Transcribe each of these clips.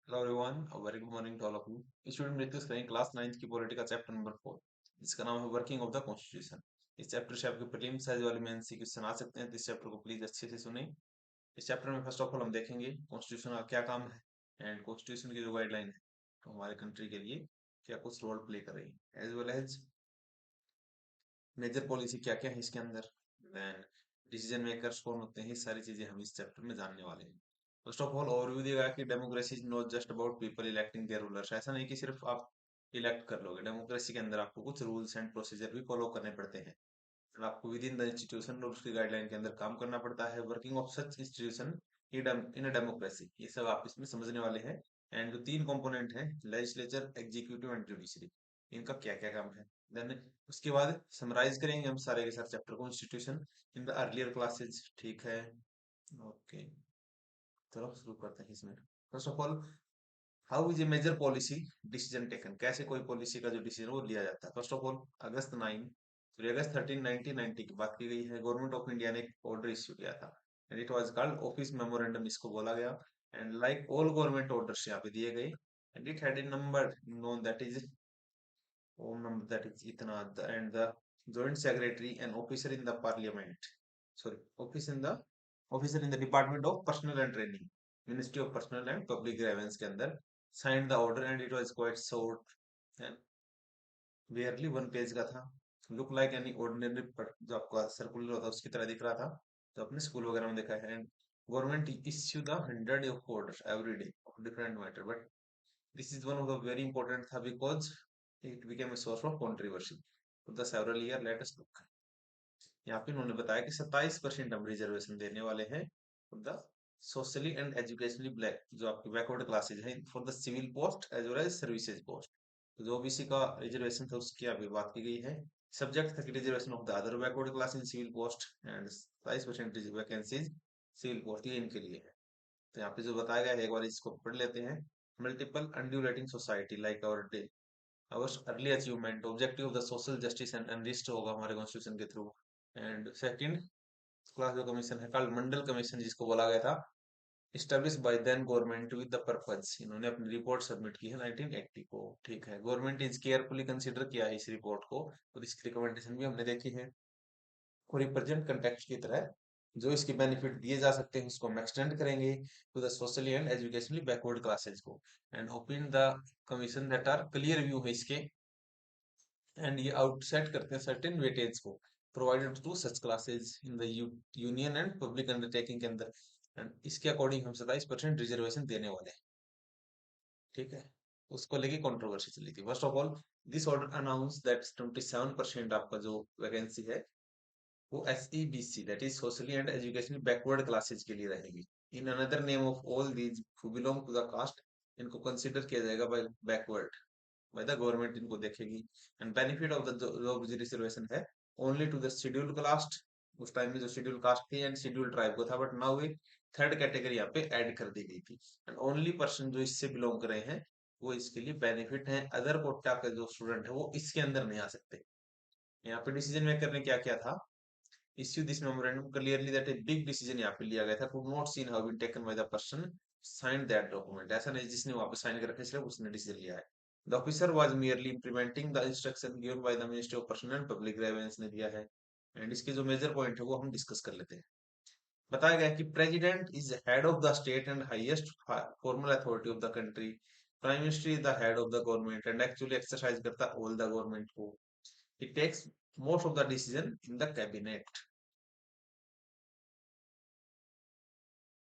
Hello everyone, a very good morning to all of you. Student मृत्यु करें class 9th की polity का chapter number 4 जिसका नाम है वर्किंग ऑफ द कॉन्स्टिट्यूशन। इस चैप्टर से आपके प्रीलिम साइज वाले में एमसीक्यू क्वेश्चन आ सकते हैं, तो इस चैप्टर को प्लीज अच्छे से सुनें। इस चैप्टर में फर्स्ट ऑफ ऑल हम देखेंगे कॉन्स्टिट्यूशन का क्या काम है एंड कॉन्स्टिट्यूशन की जो गाइडलाइन है तो हमारे कंट्री के लिए क्या कुछ रोल प्ले कर रही है, as well as major policy क्या क्या है इसके अंदर, देन डिसीजन मेकर्स कौन होते हैं, ये सारी चीजें हम इस चैप्टर में जानने वाले हैं। फर्स्ट ऑफ ऑल ओवरव्यू देगा कि democracy is not just about people electing their rulers. ऐसा नहीं कि सिर्फ आप इलेक्ट कर लोगे, डेमोक्रेसी के अंदर आपको कुछ रूल्स एंड प्रोसीजर भी फॉलो करने पड़ते हैं और आपको विद इन द इंस्टीट्यूशन और उसकी गाइडलाइन के अंदर काम करना पड़ता है। Working of such institution in a democracy, ये सब आप इसमें समझने वाले हैं। एंड जो तीन कंपोनेंट हैं, लेजिस्लेचर, एग्जीक्यूटिव एंड जुडिशरी, इनका क्या क्या काम है। देन उसके बाद समराइज करेंगे हम सारे के सारे चैप्टर को, institution in the earlier classes. ठीक है, ओके, चलो शुरू करते हैं इसमें। First of all, how is a major policy decision taken, कैसे कोई पॉलिसी का जो डिसीजन वो लिया जाता है। फर्स्ट ऑफ ऑल, अगस्त 13 1990 की बात की गई है। गवर्नमेंट ऑफ इंडिया ने एक ऑर्डर इश्यू किया था and it was called office memorandum, इसको बोला गया। And like all government orders यहाँ पे दिए गए and it had a number known that is home number, that is इतना and the joint secretary and officer in the parliament, sorry, officer in the department of personnel and training, ministry of personnel and public grievance के अंदर signed the order and it was quite short and barely 1 page का था। Look like any ordinary जो आपका circular होता है उसकी तरह दिख रहा था, जो अपने स्कूल वगैरह में देखा है। And government issue the hundred of orders every day of different matter, but this is one of the very important tha because it became a source of controversy for the several year। Let us look। यहाँ पे उन्होंने बताया कि 27% हम reservation देने वाले हैं for the socially and educationally black, जो आपकी बैकवर्ड क्लासेज हैं, for the civil post as well as services post. तो जो ओबीसी का रिजर्वेशन था उसकी अभी बात की गई है। सब्जेक्ट था कि reservation of the other backward class in civil post and 27% vacancies civil post, ये इनके लिए है। तो यहाँ पे जो बताया गया है एक बार इसको पढ़ लेते हैं। Multiple undulating society like our early achievement, objective of the social justice and unrest होगा हमारे कॉन्स्टिट्यूशन के थ्रू। एंड सेकंड क्लास जो कमीशन है कल मंडल कमीशन जिसको बोला गया था, establish by then government with the purpose, इन्होंने अपनी रिपोर्ट सबमिट की है 1980 को। ठीक है, गवर्नमेंट इज केयरफुली कंसीडर किया है इस रिपोर्ट को और इसकी रिकमेंडेशन भी हमने देखी है। और रिप्रेजेंट कंटेक्स्ट की तरह जो इसके बेनिफिट दिए जा सकते हैं उसको हम एक्सटेंड करेंगे to the socially and educationally backward classes को। And open the commission that are clear view है इसके एंड ये आउटसेट करते हैं सर्टेन वेटेज को provided to such classes in the union and public undertaking के अंदर। एंड इसके अकॉर्डिंग हम 27% रिजर्वेशन देने वाले हैं। ठीक है, उसको लेके कंट्रोवर्सी चली थी। First of all, this order announce that 27% आपका जो वैकेंसी है वो SEBC that is socially and educationally backward classes के लिए रहेगी। In another name of all these who belong to the caste, इनको कंसीडर किया जाएगा by backward, by the government इनको देखेगी। एंड बेनिफिट ऑफ द जो रिजर्वेशन है only to the scheduled caste, उस टाइम में जो शेड्यूल कास्ट थी एंड शेड्यूल ट्राइब को था, बट नाउ एक थर्ड कैटेगरी यहाँ पे ऐड कर दी गई थी। एंड ओनली पर्सन जो इससे बिलोंग कर रहे हैं वो इसके लिए बेनिफिट है, अदर कोटा के जो स्टूडेंट है वो इसके अंदर नहीं आ सकते। यहाँ पे डिसीजन मेकर ने क्या किया था, issue this memorandum clearly that a big decision यहाँ पे लिया गया था, could not seen have been taken by the person signed that document। ऐसा नहीं जिसने वहां पे साइन कर रखा है इसलिए उसने डिसीजन लिया है। The officer was merely implementing the instruction given by the Ministry of Personnel and Public Grievance ने दिया है। एंड इसके जो मेजर पॉइंट है वो हम डिस्कस कर लेते हैं। बताया गया कि president is head of the state and highest formal authority of the country. Prime minister is the head of the government and actually exercise करता है ऑल द गवर्नमेंट को। He takes most of the decision in the cabinet।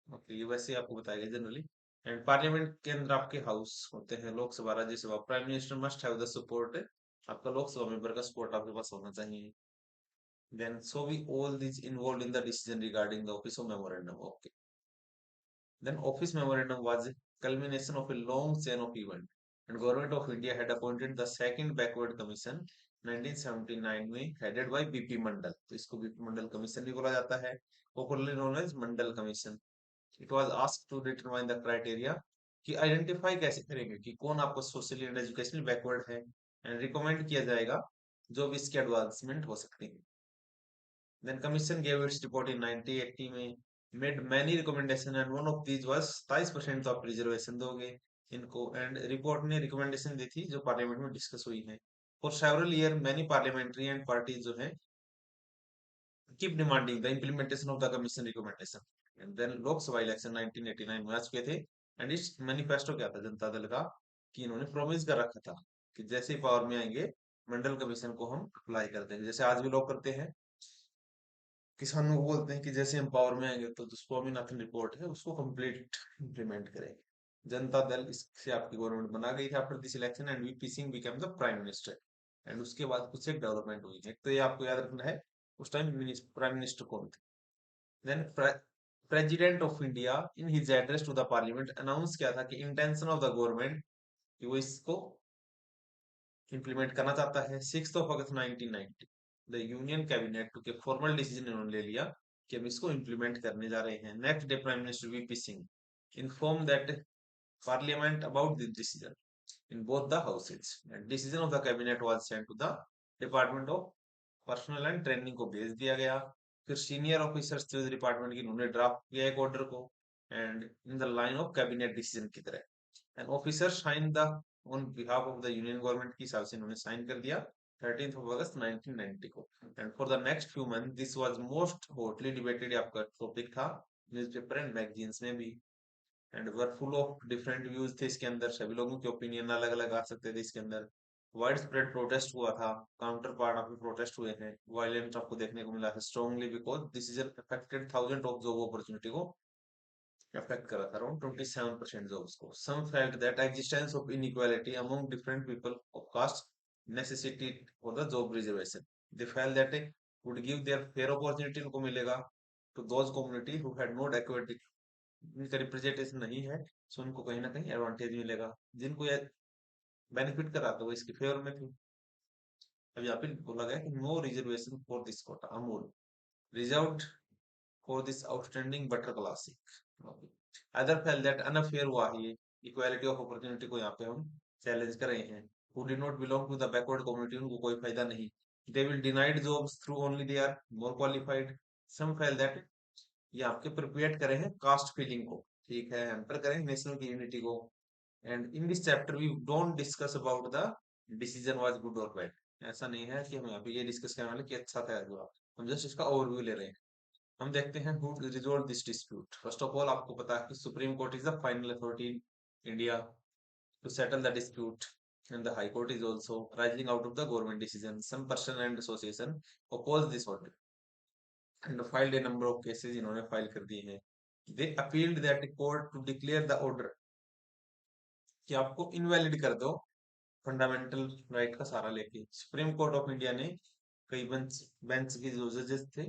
Okay, ये वैसे आपको बताएगा generally. And parliament के अंदर आपके हाउस होते हैं, Lok Sabha, Rajya Sabha. Prime minister must have the support, आपका लोकसभा मेंबर का सपोर्ट आपके पास होना चाहिए। Then so we all this involve in the decision regarding the office of memorandum. Okay, then office memorandum was a culmination of a long chain of events and government of India had appointed the second backward commission 1979 में headed by BP मंडल। तो इसको BP मंडल commission भी बोला जाता है, popularly known as Mandal commission. It was asked to determine the criteria, कि identify कैसे करेंगे कि कौन आपको सोशली एंड एजुकेशनली बैकवर्ड है, एंड रिकमेंड किया जाएगा जो भी इसके एडवांसमेंट हो सकती है। Then commission gave its report in 1980 में, made many recommendation and one of these was 27% तो आप रिजर्वेशन दोगे, इनको, एंड रिपोर्ट ने रिकमेंडेशन दी थी जो पार्लियामेंट में डिस्कस हुई है। For several year many parliamentary and parties जो है keep demanding the implementation of the commission recommendation. And then लोक सभा इलेक्शन 1989 में आ चुके थे, एंड इस मैनिफेस्टो क्या था जनता दल का, कि इन्होंने प्रॉमिस कर रखा था कि जैसे ही पावर में आएंगे मंडल कमीशन को हम अप्लाई कर देंगे, जैसे आज भी लोग करते हैं। किसानों को बोलते हैं कि जैसे हम पावर में आएंगे तो जो स्वामीनाथन रिपोर्ट है उसको कंप्लीट इम्प्लीमेंट करेंगे। जनता दल इससे आपकी गवर्नमेंट बना गई थी after this election, and VP Singh became the prime minister. And उसके बाद कुछ एक डेवलपमेंट हुई है, तो ये आपको याद रखना है उस टाइम प्राइम मिनिस्टर कौन थे। Then president of India in his address to the parliament announce किया था कि इंटेंशन ऑफ द गवर्नमेंट कि वो इसको इंप्लीमेंट करना चाहता है। 6 अगस्त 1990 द यूनियन कैबिनेट टू के फॉर्मल डिसीजन इन्होंने ले लिया कि हम इसको इंप्लीमेंट करने जा रहे हैं। Next day prime minister VP Singh inform that parliament about this decision in both the houses, and decision of the cabinet was sent to the department of personal and training को भेज दिया गया। फिर सीनियर ऑफिसर्स थे department की, उन्होंने draft किया एक ऑर्डर को, and in the line of cabinet decision की तरह। And officer sign the on behalf of the union government के हिसाब से इन्होंने साइन कर दिया 13 अगस्त 1990 को। And for the next few month this was most hotly debated आपका टॉपिक था न्यूज़पेपर एंड मैगजीन्स में भी, and were full of different views थे इसके अंदर, सभी लोगों के ओपिनियन अलग अलग आ सकते थे इसके अंदर। वाइड स्प्रेड प्रोटेस्ट हुआ था, काउंटर पार्ट ऑफ प्रोटेस्ट हुए हैं, वायलेंस आपको देखने को मिला है strongly because this is affected thousand of job opportunity को अफेक्ट करा था, अराउंड 27% जॉब्स को। Some felt that existence of inequality among different people of caste necessitated for the job reservation. They felt that would give their fair opportunity उनको मिलेगा to those community who had not equality, इनका representation नहीं है, सो उनको कहीं ना कहीं advantage मिलेगा। जिनको ये बेनिफिट करा था वो इसके फेवर में थे। अब यहाँ पे बोला गया कि no reservation for this quota Amul reserved for this outstanding butter classic. Other fail that unfair हुआ है ये, इक्वालिटी ऑफ अपॉर्चुनिटी को यहाँ पे हम चैलेंज कर रहे हैं। Who did not belong to the backward community उनको कोई फायदा नहीं। They will denied jobs through only they are more qualified. Some fail that ये आपके प्रिपेयर करे हैं कास्ट फीलिंग को, ठीक है, हैम्पर करें नेशनल की यूनिटी को। And in this chapter we don't discuss about the decision was good और बैड। ऐसा नहीं है कि हम यहाँ पे ये डिस्कस करने वाले कि अच्छा था या बुरा, हम जस्ट इसका ओवरव्यू ले रहे हैं। हम देखते हैं who resolve this dispute. First of all आपको पता है कि supreme court is the final authority in India to settle the dispute, and the high court is also rising out of the government decision. Some person and association oppose this order and filed a number of cases इन्होंने file कर दिए हैं। they appealed that court to declare the order कि आपको invalid कर दो fundamental right का सहारा लेके। सुप्रीम कोर्ट ऑफ इंडिया ने कई बेंच बेंच के जो जजेस थे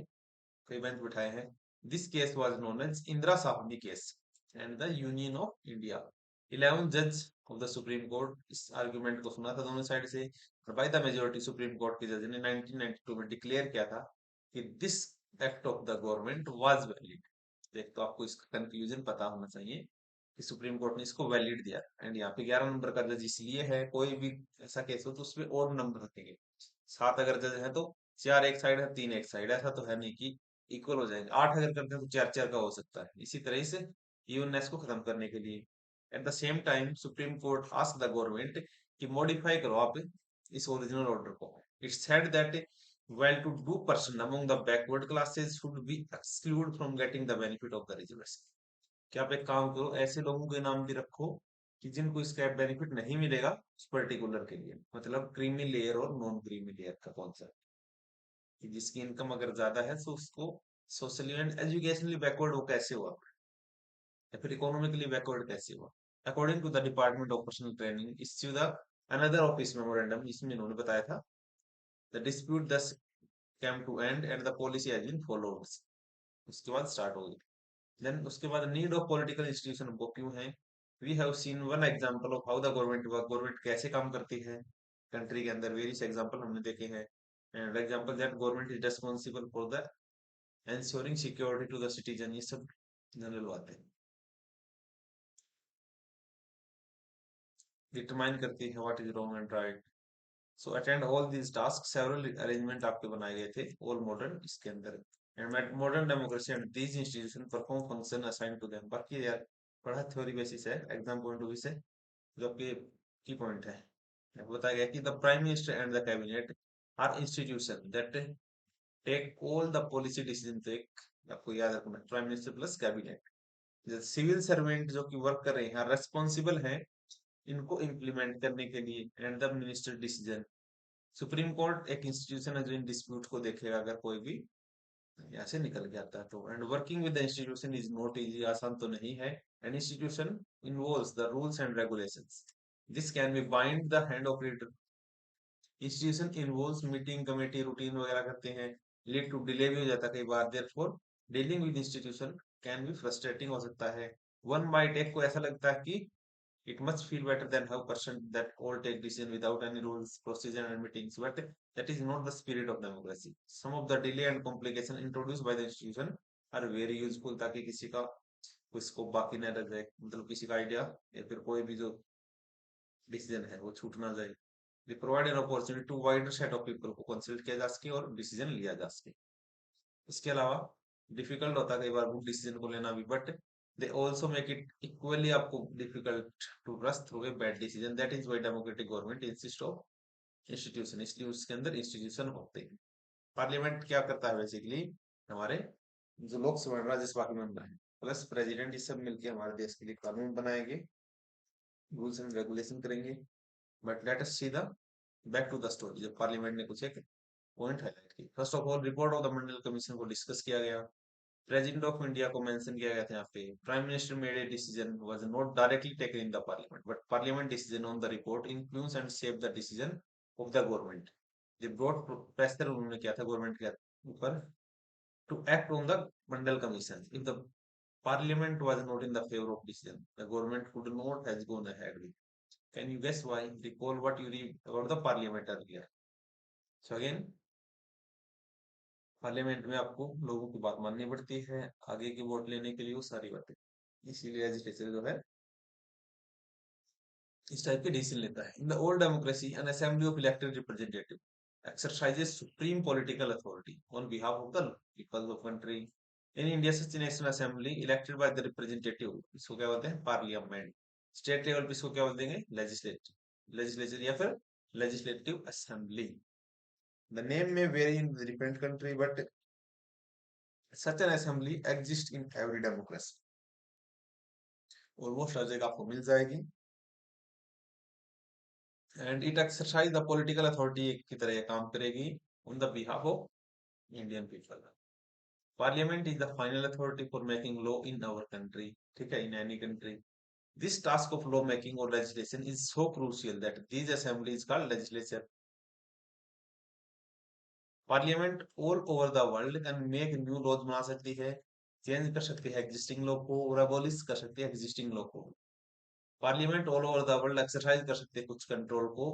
कई बेंच बिठाए हैं। This case was known as Indira Sahni case and the union of India. 11 जज ऑफ द सुप्रीम कोर्ट इस आर्ग्यूमेंट को सुना था दोनों साइड से, और by the majority supreme court के जज ने 1992 में डिक्लेयर किया था कि this act of the government was valid. एक तो आपको इसका कंक्लूजन पता होना चाहिए कि सुप्रीम कोर्ट ने इसको वैलिड दिया। एंड यहाँ पे 11 नंबर का जज इसलिए है, कोई भी ऐसा केस हो तो उसमें और नंबर रखेंगे। 7 अगर जज है तो 4 एक साइड है 3 एक साइड, ऐसा तो है नहीं कि इक्वल हो जाएंगे। 8 अगर करते हैं तो 4 4 का हो सकता है, इसी तरह से इवननेस को खत्म करने के लिए। At the same time supreme court ask the government कि मॉडिफाई करो आप इस ओरिजिनल ऑर्डर को। It said that well to do person among the backward classes should be excluded from getting the benefit of the reservation। कि आप एक काम करो, ऐसे लोगों के नाम भी रखो कि जिनको इसका बेनिफिट नहीं मिलेगा उस पर्टिकुलर के लिए, मतलब क्रीमी लेयर और नॉन क्रीमी लेयर का कॉन्सेप्ट, कि जिसकी इनकम अगर ज्यादा है तो उसको सोशली एंड एजुकेशनली बैकवर्ड वो कैसे हुआ, या फिर इकोनॉमिकली बैकवर्ड कैसे हुआ। According to the department of personal training issue the another office memorandum, इसमें इन्होंने बताया था द डिस्प्यूट दस came to end and the policy has been followed। उसके बाद स्टार्ट हो गई। देन उसके बाद नीड ऑफ पॉलिटिकल इंस्टीट्यूशन वो क्यों है। We have seen one example of how the government work, government कैसे काम करती है कंट्री के अंदर, वेरियस एग्जांपल हमने देखे हैं। And example that government is responsible for the ensuring security to the citizen, ये सब जनरल बातें डिटरमाइन करती है what is wrong and right. So attend all these task, several arrangement आपके बनाए गए थे ऑल मॉडर्न इसके अंदर। And modern democracy and these institution perform function assign to them. बाकी यार पढ़ा थ्योरी बेसिस है, एग्जाम पॉइंट ऑफ व्यू से जो आपके की पॉइंट है, आपको बताया गया कि the prime minister and the cabinet are institution that take all the policy decision take. आपको याद रखना, prime minister plus cabinet. Civil servant जो कि वर्क कर रहे हैं रेस्पॉन्सिबल हैं इनको इम्प्लीमेंट करने के लिए, and the minister decision. Supreme court एक इंस्टीट्यूशन है जो इन डिस्प्यूट को देखेगा अगर कोई भी यहाँ से निकल के आता है तो। And working with the institution is not easy, आसान तो नहीं है। An institution involves the rules and regulations, this can be bind the hand of leader. Institution involves meeting committee routine वगैरह करते हैं, लीड टू डिले भी हो जाता है कई बार। Therefore dealing with institution can be frustrating हो सकता है। वन माइट एक को ऐसा लगता है कि it must feel better than have person that all take decision without any rules, procedure and meetings, but that is not the spirit of democracy. Some of the delay and complication introduced by the institution are very useful ताकि किसी का कोई scope बाकी न रह जाए, मतलब किसी का आइडिया या फिर कोई भी जो डिसीजन है वो छूट ना जाए। They provide an opportunity to wider set of people को कंसल्ट किया जा सके और डिसीजन लिया जा सके। इसके अलावा डिफिकल्ट होता है कई बार गुड डिसीजन को लेना भी, but they also make it equally आपको difficult to rush through a bad decision. That is why democratic government insist of institution, इसलिए उसके अंदर इंस्टीट्यूशन होते हैं। पार्लियामेंट क्या करता है बेसिकली, हमारे जो लोकसभा में राज्यसभा के मेंबर है प्लस प्रेसिडेंट, ये सब मिलके हमारे देश के लिए कानून बनाएंगे, रूल्स एंड रेगुलेशन करेंगे। But let us see the back to the story, जब पार्लियामेंट ने कुछ एक पॉइंट हाईलाइट की। First of all report of the Mandal commission को डिस्कस किया गया, प्रेसिडेंट ऑफ इंडिया को मेंशन किया गया था यहाँ पे। Prime minister made a decision was not directly taken in the parliament, but parliament decision on the report influence and shape the decision of the government. ये broad pressure उन्होंने किया था गवर्नमेंट के ऊपर to act on the Mandal commission. If the parliament was not in the favor of decision, the government could not has gone ahead with। Can you guess why? Recall what you read about the parliament earlier। So again, parliament में आपको लोगों की बात माननी पड़ती है आगे की वोट लेने के लिए, वो सारी बातें, इसीलिए लेजिस्लेचर जो है इस टाइप के डिसीजन लेता है। In the old democracy N assembly of elected representative exercises supreme political authority on behalf of the people of country। in India such a national assembly elected by the representative, इसको क्या बोलते हैं, parliament. State level पे इसको क्या बोल देंगे, legislative, legislature या फिर legislative assembly. The name may vary in different country, but such an assembly exists in every democracy। Almost हर जगह आपको मिल जाएगी। And it exercise the political authority की तरह काम करेगी on the behalf of Indian people. Parliament is the final authority for making law in our country, ठीक है, in any country. This task of law making और legislation is so crucial that this assembly is called legislature. Parliament all over the world can make new laws बना सकती है, change कर सकती है existing law को और एबॉलिश कर सकती है एग्जिस्टिंग लॉ को। Parliament all over the world exercise कर सकते हैं कुछ कंट्रोल को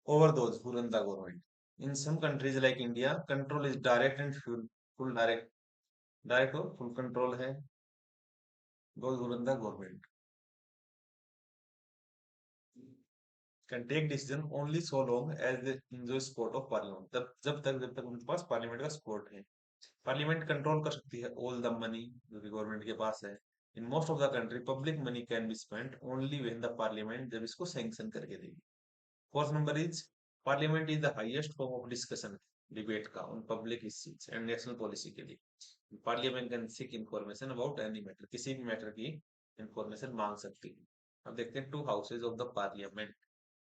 over those who run the government। In some countries like India, control is direct and full direct, direct और full control है those who run the government can take decision only so long as they enjoy support of parliament। तब जब तक उनके पास parliament का support है। Parliament control कर सकती है ऑल द मनी जो कि गवर्नमेंट के पास है। In most of the country public money can be spent only when the parliament जब इसको सैंक्शन करके देगी। Fourth number is parliament is the highest form of discussion, debate का on public issues and national policy के लिए। Parliament can seek information about any matter, किसी भी matter की इंफॉर्मेशन मांग सकती है। अब देखते हैं two houses of the parliament.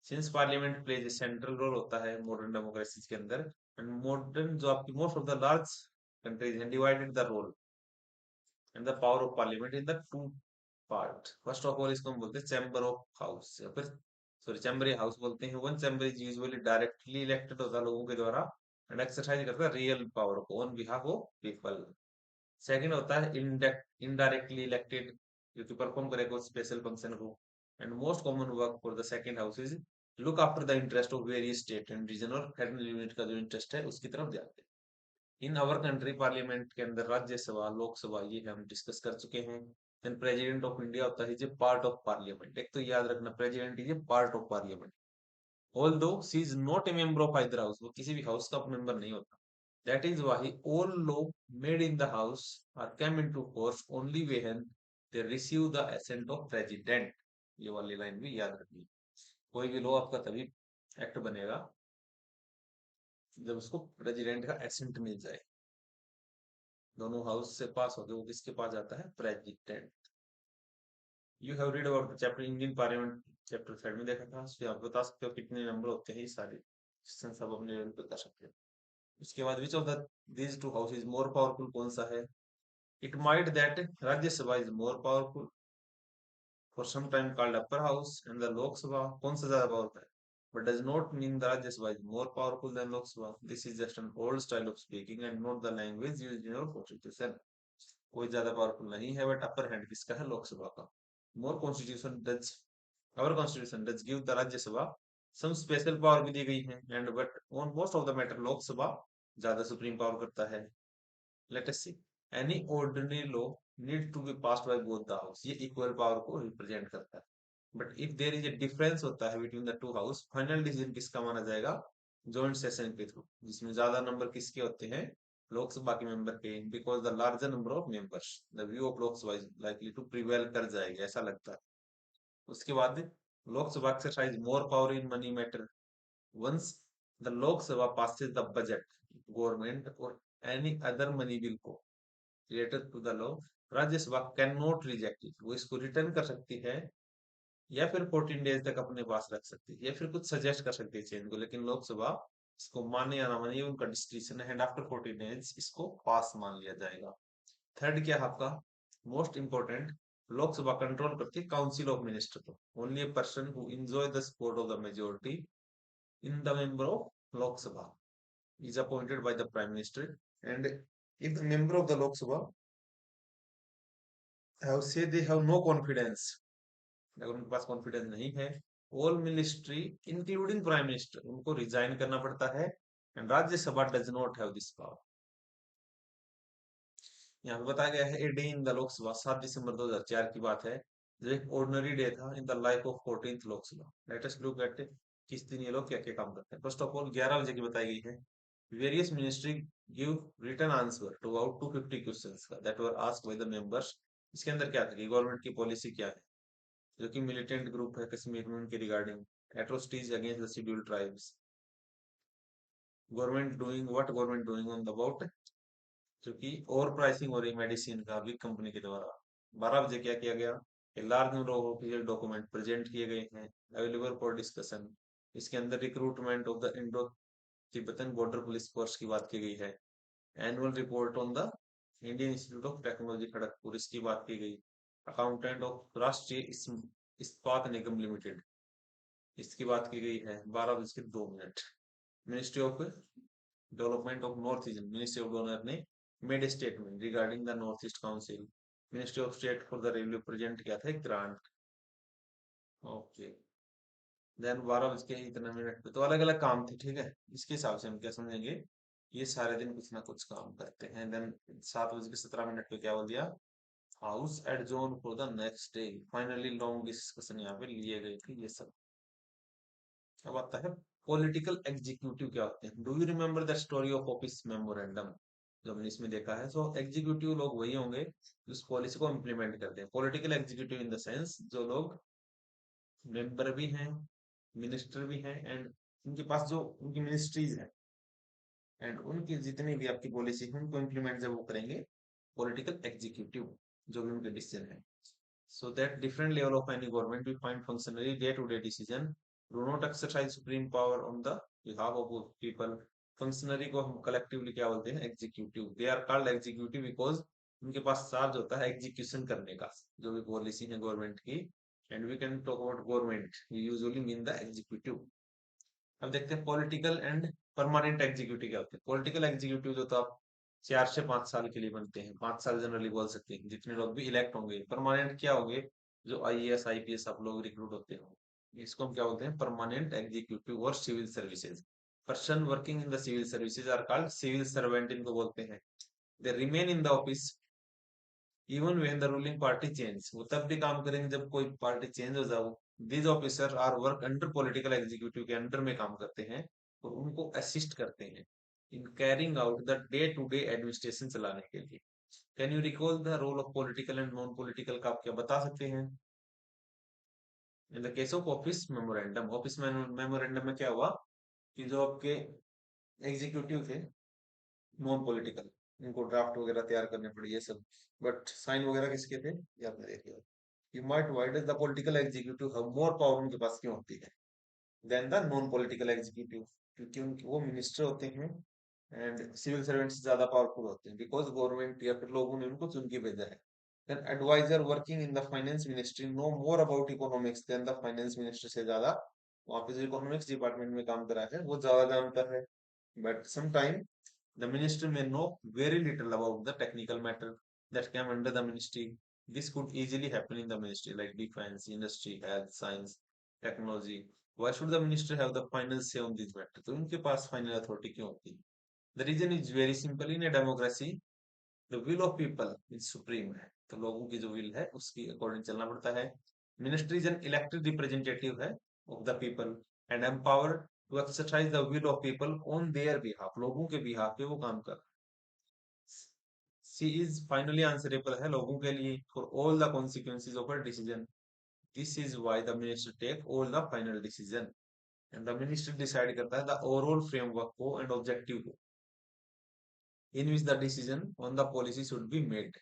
Since parliament plays a central role होता है मॉडर्न डेमोक्रेसीज के अंदर, एंड मॉडर्न जो आपकी most of the large countries हैं divided the role and the power of parliament in the two part. First of all इसको हम बोलते हैं चैम्बर ऑफ हाउस या फिर सॉरी चैम्बर हाउस बोलते हैं। One chamber is usually directly elected होता है लोगों के द्वारा एंड एक्सरसाइज करता है रियल पावर को on behalf of people. Second होता है इनडायरेक्टली इलेक्टेड जो कि परफॉर्म करेगा स्पेशल फंक्शन को। And most common work for the second house is look after the interest of various state and region, और फेडरल यूनिट का जो इंटरेस्ट है उसकी तरफ जाते हैं। इन आवर कंट्री पार्लियामेंट के अंदर राज्यसभा लोकसभा ये हम डिस्कस कर चुके हैं। देन प्रेसिडेंट ऑफ इंडिया होता है जे पार्ट ऑफ पार्लियामेंट। एक तो याद रखना president is a part of parliament, although she is not a member of either house, वो किसी भी हाउस का मेंबर नहीं होता। That is why all law made in the house are come into force only when they receive the assent of president. ये वाली line भी याद रखिए। कोई भी लॉ आपका तभी एक्ट बनेगा जब उसको प्रेसिडेंट का एसेंट मिल जाए। दोनों हाउस से पास होकर वो किसके पास जाता है? President. You have read about the chapter Indian parliament, chapter third में देखा था। उसमें आप बता सकते हो कितने नंबर होते हैं, ये सारे क्वेश्चन सब अपने लेवल पे कर सकते हो। उसके बाद which of the these two house is more powerful, कौन सा है? It might that Rajya Sabha is more powerful for some time called upper house and the Lok Sabha कौन सा ज्यादा पावरफुल है, but does not mean the Rajya Sabha is more powerful than Lok Sabha. This is just an old style of speaking and not the language used in our constitution. कोई ज्यादा powerful नहीं है, but upper hand किसका है? लोकसभा का। More constitution does our constitution does give the Rajya Sabha some special power भी दी गई है, and but on most of the matter लोक सभा ज्यादा सुप्रीम पावर करता है। Let us see. Any ordinary law need to be passed by both the house. ये equal power को रिप्रेजेंट करता है। But if there is a difference होता है between the two house, final decision किसका माना जाएगा? जॉइंट सेशन के थ्रू, जिसमें ज्यादा नंबर किसके होते हैं? लोकसभा के मेंबर के। Because the larger number of members, the view of Lok Sabha is likely to prevail कर जाएगा, ऐसा लगता है। उसके बाद Lok Sabha exercise more power in money matter once the Lok Sabha passes the budget, government or any other money bill को related to the law, Rajya Sabha can not reject it. वो इसको रिटर्न कर सकती है या फिर 14 डेज तक अपने पास रख सकती है या फिर कुछ सजेस्ट कर सकती है चेंज को, लेकिन लोकसभा इसको माने या ना माने ये उनका डिस्क्रिप्शन है, एंड आफ्टर 14 डेज इसको पास मान लिया जाएगा। थर्ड क्या है आपका मोस्ट इंपोर्टेंट? लोकसभा कंट्रोल करती है काउंसिल ऑफ मिनिस्टर को। Only A person who enjoy the support of the majority in the member of Lok Sabha is appointed by the Prime Minister, and if the member of the Lok Sabha have say they have no confidence, अगर उनके पास confidence नहीं है, all ministry including prime minister उनको resign करना पड़ता है, and Rajya Sabha does not have this power. यहाँ पे बताया गया है a day in the Lok Sabha, 7 दिसंबर 2004 की बात है, जो एक ऑर्डिनरी डे था in the life of 14th Lok Sabha. Let us look at किस दिन ये लोग क्या क्या काम करते हैं। फर्स्ट ऑफ ऑल 11 बजे की बताई गई है। Various ministry give return answer to about 250 questions that were asked by the members. इसके अंदर क्या था कि गवर्नमेंट की पॉलिसी क्या है, जो कि मिलिटेंट ग्रुप है कश्मीर में उनके regarding, atrocities against the scheduled tribes, government doing on the about, जो कि ओवर प्राइसिंग हो रही मेडिसिन का बिग कंपनी के द्वारा। 12 बजे क्या किया गया? A large number of official document present किए गए हैं अवेलेबल फॉर डिस्कशन। इसके अंदर recruitment of the Indo Tibetan border police force की बात की गई है। Annual report on the Indian institute of technology Kharagpur, इसकी बात की गई। अकाउंटेंट ऑफ राष्ट्रीय इस्पात निगम लिमिटेड, इसकी बात की गई है। 12:02। Ministry of development of north east, ministry of donor ने made a statement regarding the north east council. Ministry of state for the railway present किया था ग्रांट। ओके, देन 12:01 पे तो अलग अलग काम थे, ठीक है। इसके हिसाब से हम क्या समझेंगे, ये सारे दिन कुछ ना कुछ काम करते हैं। देन 7:17 पे क्या बोल दिया? House adjourn for the next day. Finally long discussion यहाँ पे लिए गए थे ये सब। अब आता है पॉलिटिकल एग्जीक्यूटिव क्या होते हैं। Do you remember the story of office memorandum, जो हमने इसमें देखा है। सो एग्जीक्यूटिव लोग वही होंगे जो इस पॉलिसी को इम्प्लीमेंट करते हैं। Political executive in the sense जो लोग मेंबर भी हैं, मिनिस्टर भी हैं, एंड उनके पास जो उनकी मिनिस्ट्रीज है एंड उनकी जितनी भी आपकी पॉलिसी है उनको इम्प्लीमेंट जब वो करेंगे, पॉलिटिकल एग्जीक्यूटिव जो भी उनके डिसीजन है। So that different level of any government we find functionary day-to-day decision do not exercise supreme power on the behalf of people. Functionary को हम collectively क्या बोलते हैं? Executive. They are called executive because उनके पास charge होता है execution करने का, जो भी पॉलिसी है गवर्नमेंट की। And we can talk about government, we usually mean the executive. अब देखते हैं पॉलिटिकल एंड परमानेंट एग्जीक्यूटिव क्या होते हैं। पॉलिटिकल एग्जीक्यूटिव जो तो आप 4 से 5 साल के लिए बनते हैं, 5 साल जनरली बोल सकते हैं, जितने लोग भी इलेक्ट होंगे। परमानेंट क्या होंगे? जो आईएएस आईपीएस आप लोग रिक्रूट होते हो, इसको हम क्या बोलते हैं? Permanent executive. और civil services, person working in the civil services are called civil servant, इनको बोलते हैं। They remain in the office even when the ruling party change, वो तब भी काम करेंगे जब कोई पार्टी चेंज हो जाओ। These officer are work under political executive के अंडर में काम करते हैं और उनको असिस्ट करते हैं in carrying out the day to day administration चलाने के लिए। Can you recall the role of political and non political का आप क्या बता सकते हैं? In the case of office memorandum, office memorandum में क्या हुआ कि जो आपके एग्जीक्यूटिव थे नॉन पॉलिटिकल, इनको ड्राफ्ट वगैरह तैयार करने पड़े ये सब, बट साइन वगैरह किसके थे ये आपने देख लिया। You might why does the political executive have more power, उनके पास क्यों होती है then the non political executive? क्योंकि उनके वो मिनिस्टर होते हैं एंड सिविल सर्वेंट से ज्यादा पावरफुल होते हैं, बिकॉज गवर्नमेंट या फिर लोगों ने उनको चुन के भेजा है। An advisor working in the finance ministry know more about economics than the finance minister, से ज्यादा वहां पे जो इकोनॉमिक्स डिपार्टमेंट में काम करा है वो ज्यादा जानता है। But sometime the minister may know very little about the technical matter that came under the ministry. This could easily happen in the ministry like defense, industry, health, science, technology. Why should the minister have the final say on this matter? तो उनके पास final authority क्यों होती है? The reason is very simple. In a democracy, the will of people is supreme है, तो लोगों की जो विल है उसकी अकॉर्डिंग चलना पड़ता है। Ministry is an elected representative है of the people and empowered to exercise the will of people on their behalf, लोगों के बिहाफ पे वो काम कर। सी इज फाइनली आंसरेबल है लोगों के लिए for all the consequences of a decision. This is why the minister take all the final decision and the minister decide करता है द ओवरऑल फ्रेमवर्क को एंड ऑब्जेक्टिव को in which the decision on the policy should be made.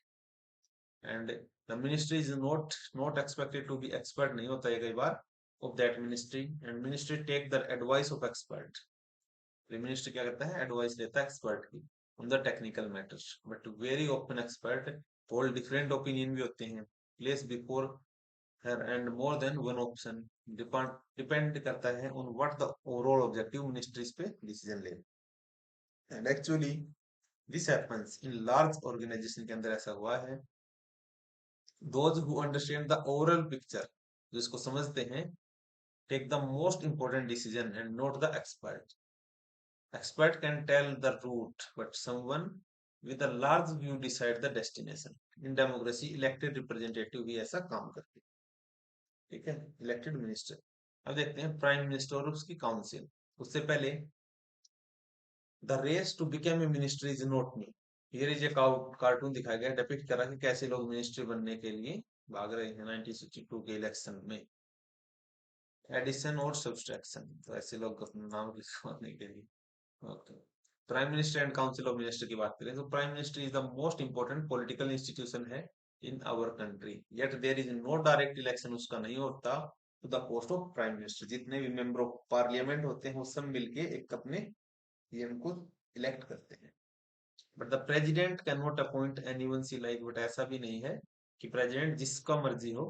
And the ministry is not expected to be expert, नहीं होता है कई बार of that ministry, and ministry take the advice of expert. the ministry क्या करता है advice लेता है expert की on the technical matters, but very often expert hold different opinion भी होते हैं, place before her and more than one option, depend करता है on what the overall objective ministries पे decision ले। and actually this happens in large organization के अंदर ऐसा हुआ है। those who understand the overall picture, जो इसको समझते हैं, take the most important decision and not the expert. Expert can tell the route, but someone with a large view decide the destination. In democracy elected representative भी ऐसा काम करते हैं, ठीक है, इलेक्टेड मिनिस्टर। अब देखते हैं प्राइम मिनिस्टर और उसकी काउंसिल। उससे पहले the race to become a minister is not new. Here is a cartoon दिखाया गया, डिपिक्ट करा कि कैसे लोग मिनिस्टर बनने के लिए भाग रहे हैं 1962 के इलेक्शन में। एडिशन और सब्सट्रैक्शन, तो ऐसे लोग अपना नाम लिखवाने के लिए। Okay, prime minister and council of minister की बात करें तो prime minister is the most important political institution है in our country, yet there is no direct election उसका नहीं होता to the post of prime minister. जितने भी मेंबर ऑफ पार्लियामेंट होते हैं वो सब मिलके एक अपने पीएम को इलेक्ट करते हैं। But the president can not appoint anyone see like, but ऐसा भी नहीं है कि प्रेसिडेंट जिसका मर्जी हो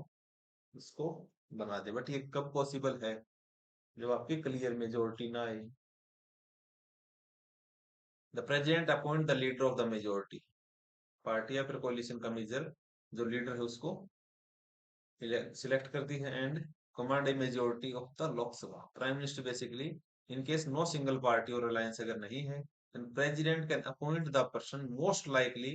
उसको बना दे। बट ये कब पॉसिबल है? जब आपकी क्लियर मेजोरिटी ना आए। The president appoint the leader of the majority, party या फिर कोलिशन का मेजर जो लीडर है उसको सिलेक्ट करती है and command a majority of the Lok Sabha. Prime minister basically in case no single party और अलायंस अगर नहीं है, then president can appoint the person most likely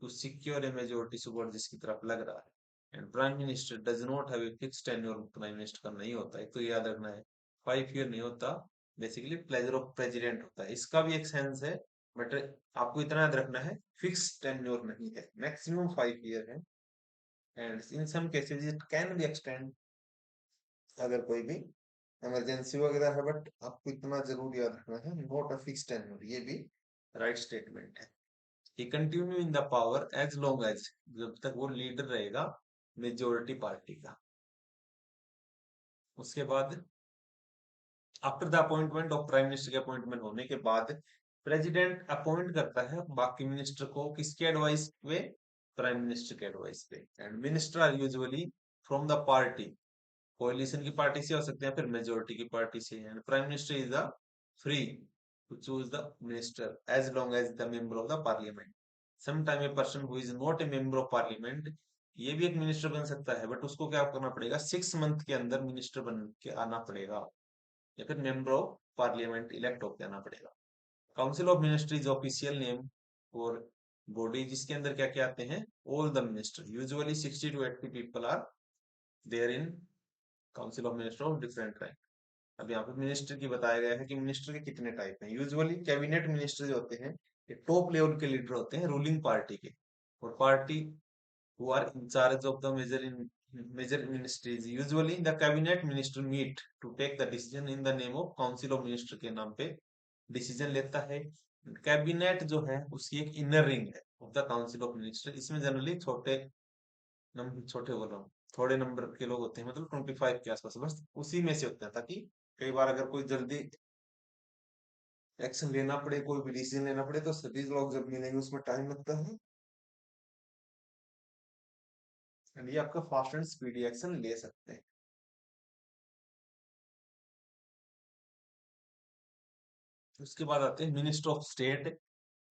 to secure a majority support जिसकी तरफ लग रहा है। and prime minister does not have a fixed tenure, prime minister का नहीं होता है, तो याद रखना है 5 year नहीं होता, बेसिकली प्लेजर ऑफ प्रेसिडेंट होता है। इसका भी एक सेंस है, बट आपको इतना याद रखना है फिक्स टेन्योर नहीं है, मैक्सिमम 5 year है। And in some cases it can be extend अगर कोई भी इमरजेंसी वगैरह है, बट आपको इतना जरूर याद रखना है नॉट अ फिक्स टेन्योर, ये भी राइट स्टेटमेंट है। He continue in the power as long as, जब तक वो लीडर रहेगा मेजोरिटी पार्टी का। उसके बाद after the appointment of prime minister के अपॉइंटमेंट होने के बाद प्रेसिडेंट अपॉइंट करता है बाकी मिनिस्टर को, किसके एडवाइस पे? प्राइम मिनिस्टर के एडवाइस पे। And minister are usually from the party, coalition की पार्टी से हो सकते हैं फिर मेजोरिटी की पार्टी से। And prime minister is the free to choose the minister as long as the member of the parliament. Sometime a person who is not a member of parliament, ये भी एक मिनिस्टर बन सकता है, but उसको क्या करना पड़ेगा 6 month के अंदर मिनिस्टर बन के आना पड़ेगा या फिर मेंबर ऑफ पार्लियामेंट इलेक्ट होकर आना पड़ेगा। Council of ministries official name और बॉडी जिसके अंदर क्या क्या आते हैं all the minister, usually 60 to 80 people are there in council of minister of different rank. अब यहाँ पे मिनिस्टर की बताया गया है कि मिनिस्टर के कितने टाइप हैं। यूजुअली कैबिनेट मिनिस्टर जो होते हैं ये टॉप लेवल के लीडर होते हैं रूलिंग पार्टी के, और party who are in charge of the major ministries. Usually the cabinet minister meet to take the decision in the name of council of minister के नाम पे डिसीजन लेता है। कैबिनेट जो है उसकी एक इनर रिंग है of the council of minister. इसमें जनरली छोटे बोल रहा हूँ, थोड़े नंबर के लोग होते हैं, मतलब 25 के आसपास, बस उसी में से होते हैं, ताकि कई बार अगर कोई जल्दी एक्शन लेना पड़े, कोई भी डिसीजन लेना पड़े, तो सभी लोग जब मिलेंगे उसमें टाइम लगता है, एंड ये आपका फास्ट एंड स्पीडी एक्शन ले सकते हैं। उसके बाद आते हैं minister of state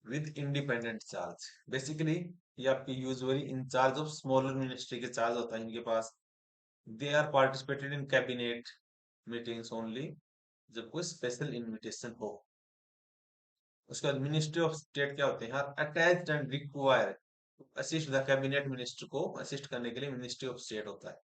with independent charge. Basically ये आपकी usually in charge of smaller ministry के चार्ज होता है इनके पास। They are participated in cabinet meetings only जब कोई स्पेशल इनविटेशन हो। उसके बाद मिनिस्ट्री ऑफ स्टेट क्या होते हैं, attached and require assist the cabinet minister को असिस्ट करने के लिए मिनिस्ट्री ऑफ स्टेट होता है।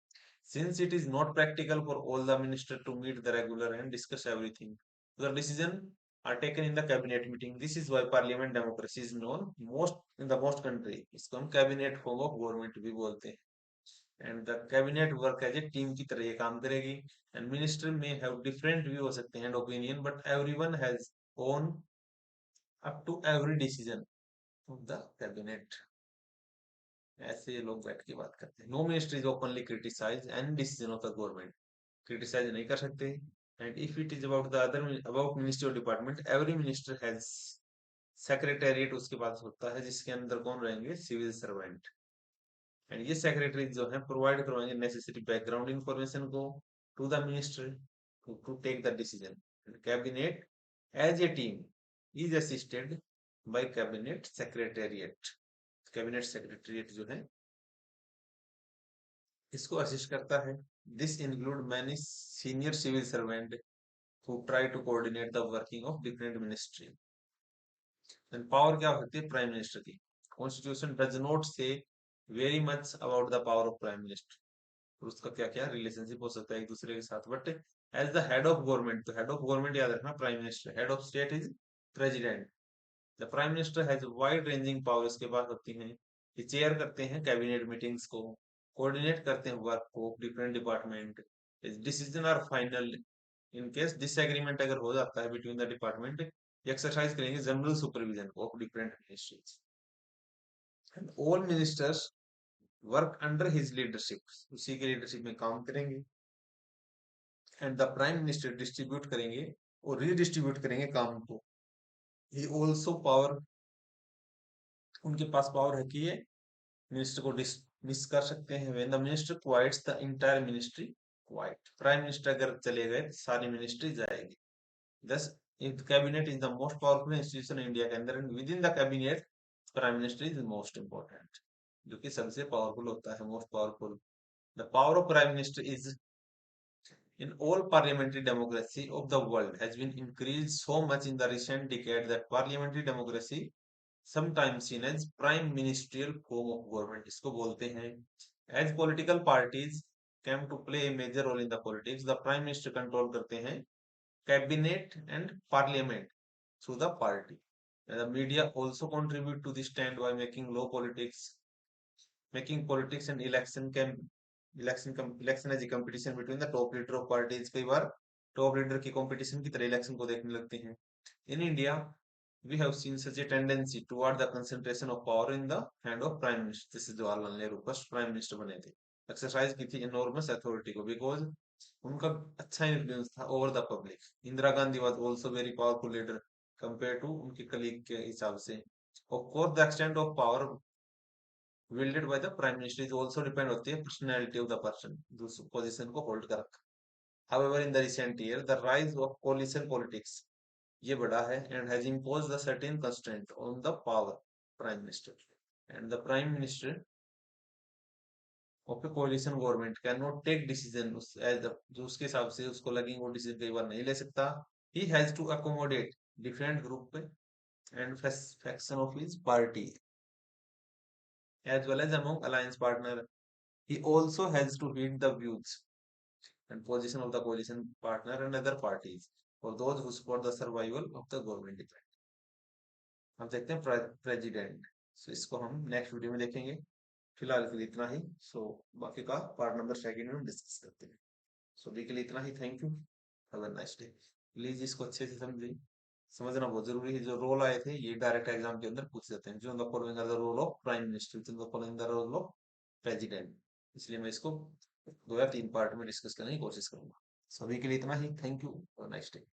Since it is not practical for all the ministers to meet the regular and discuss everything, the decision are taken in the cabinet meeting. This is why parliament democracy is known most in the most country. इसको हम cabinet form of government भी बोलते हैं। And the cabinet work as a team की तरह ये काम करेगी। And minister may have different view हो सकते हैं and opinion, but everyone has own up to every decision of the cabinet। ऐसे ये लोग बैठ के बात करते हैं। No minister is openly criticise and decision of the government, criticise नहीं कर सकते। And if it is about the other about ministry और department, every minister has secretariat उसके पास होता है, जिसके अंदर कौन रहेंगे, सिविल सर्वेंट। एंड ये सेक्रेटरी जो है प्रोवाइड करवाएंगे नेसेसरी बैकग्राउंड इंफॉर्मेशन को to the minister to take the decision. Cabinet as a team is assisted by cabinet secretariat. Cabinet secretariat जो है इसको असिस्ट करता है। This include many senior civil servant who try to coordinate the working of different ministry। Power क्या हो सकती है prime minister की। Constitution does not say very much about the power of prime minister, उसका क्या क्या रिलेशनशिप हो सकता है एक दूसरे के साथ, but as the head of government, तो हेड ऑफ गवर्नमेंट याद रखना prime minister, head of state is president. The prime minister has wide ranging power, इसके पास होती हैं, ये चेयर करते हैं कैबिनेट मीटिंग्स को, कोऑर्डिनेट करते हैं वर्क को different department, decision are final. In case disagreement अगर हो जाता है बिटवीन द डिपार्टमेंट, एक्सरसाइज करेंगे general supervision of different ministries. And all ministers work under his leadership, उसी के लीडरशिप में काम करेंगे। And the prime minister distribute करेंगे और रीडिस्ट्रीब्यूट करेंगे काम को। ही ऑल्सो पावर, उनके पास पावर है कि ये मिनिस्टर को डिसमिस कर सकते हैं। When the minister quits the entire ministry quit, prime minister अगर चले गए तो सारी मिनिस्ट्री जाएगी। Thus if cabinet is the most powerful institution India के अंदर, and within the cabinet prime minister is most important, जो कि सबसे पावरफुल होता है, most powerful. The power of prime minister is in all parliamentary democracy of the world has been increased so much in the recent decade that parliamentary democracy, sometimes seen as prime ministerial form of government, इसको बोलते हैं। As political parties came to play a major role in the politics, the prime minister control करते हैं cabinet and parliament through the party। And the media also contribute to this trend by making law politics, making politics and election as a competition between the top leader of parties. कई बार top leader की competition की तरह election को देखने लगते हैं। In India we have seen such a tendency toward the concentration of power in the hand of prime minister। जैसे Jawaharlal Nehru first prime minister बने थे, एक्सरसाइज की थी enormous authority को, बिकॉज उनका अच्छा इन्फ्लुएंस था over the public. Indira Gandhi was also very powerful leader compare to उनके कलीग के हिसाब से। Of course the extent of power wielded by the prime minister is also depend होती है personality of the person जो पोजीशन को hold कर रखा। However, in the recent year, the rise of coalition politics ये बढ़ा है and has imposed a certain constraint on the power prime minister, and the prime minister of a coalition government cannot take decision as the जो उसके हिसाब से उसको लगेंगे वो डिसीजन कई बार नहीं ले सकता। He has to accommodate different group and faction of his party as well as among alliance partner। He also has to heed the views and position of the coalition partner and other parties for those who support the survival of the government। अब देखते हैं president. सो इसको हम next video में देखेंगे। फिलहाल के लिए इतना ही। सो बाकी का पार्ट नंबर सेकंड में हम डिस्कस करते हैं। सो अभी के लिए इतना ही। Thank you. Have a nice day. Please इसको अच्छे से समझिए। समझना बहुत जरूरी है। जो रोल आए थे ये डायरेक्ट एग्जाम के अंदर पूछ जाते हैं। जो the following are the role of prime minister, जो the following the role of president. इसलिए मैं इसको 2 या 3 पार्ट में डिस्कस करने की कोशिश करूंगा। सभी के लिए इतना ही। Thank you. Nice day.